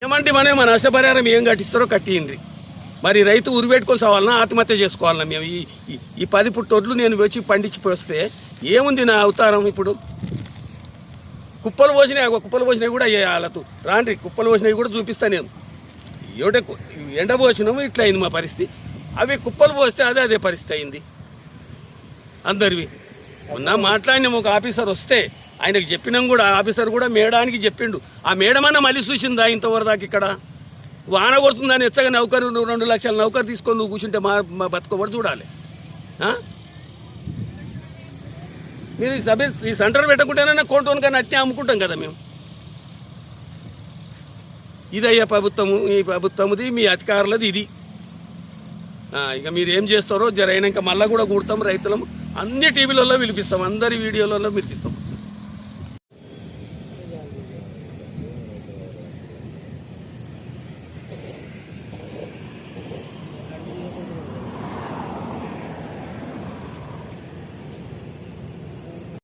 ఏమంటే మన నష్టపరిహారం ఏం కట్టిస్తారో కట్టిండ్రి. మరి రైతు ఉరిపెట్టుకొని సావాలన్నా ఆత్మహత్య చేసుకోవాలన్నా మేము ఈ 10 పుట్టొడ్లు నేను వచ్చి పండించిపోస్తే ఏముంది నా అవతారం? ఇప్పుడు కుప్పలు పోసినాయి కూడా వాళ్ళతో రాండ్రి, కుప్పలు పోసినవి కూడా చూపిస్తా నేను. ఏమిటే ఎండ పోసినాము ఇట్లా అయింది మా పరిస్థితి. అవి కుప్పలు పోస్తే అదే పరిస్థితి అయింది అందరివి. మొన్న మాట్లాడినాము, ఒక ఆఫీసర్ వస్తే ఆయనకు చెప్పినాం కూడా. ఆఫీసర్ కూడా మేడానికి చెప్పిండు. ఆ మేడమన్నా మళ్ళీ చూసిందా ఇంతవరకు దాకా? ఇక్కడ వాన కొడుతుందని ఎచ్చగా నౌకరు 2 లక్షల నౌకరు తీసుకొని నువ్వు కూర్చుంటే మా బతుకోబడి చూడాలి. మీరు ఈ సెంటర్ పెట్టకుంటేనన్నా కోటోన్ కానీ అట్నే అమ్ముకుంటాం కదా మేము. ఇదయ్యా ప్రభుత్వము, ఈ ప్రభుత్వముది, మీ అధికారులది ఇది. ఇక మీరు ఏం చేస్తారో జరైనాక మళ్ళీ కూడా కూడతాం రైతులం. అన్ని టీవీలలో పిలిపిస్తాం, అందరి వీడియోలలో పిలిపిస్తాం.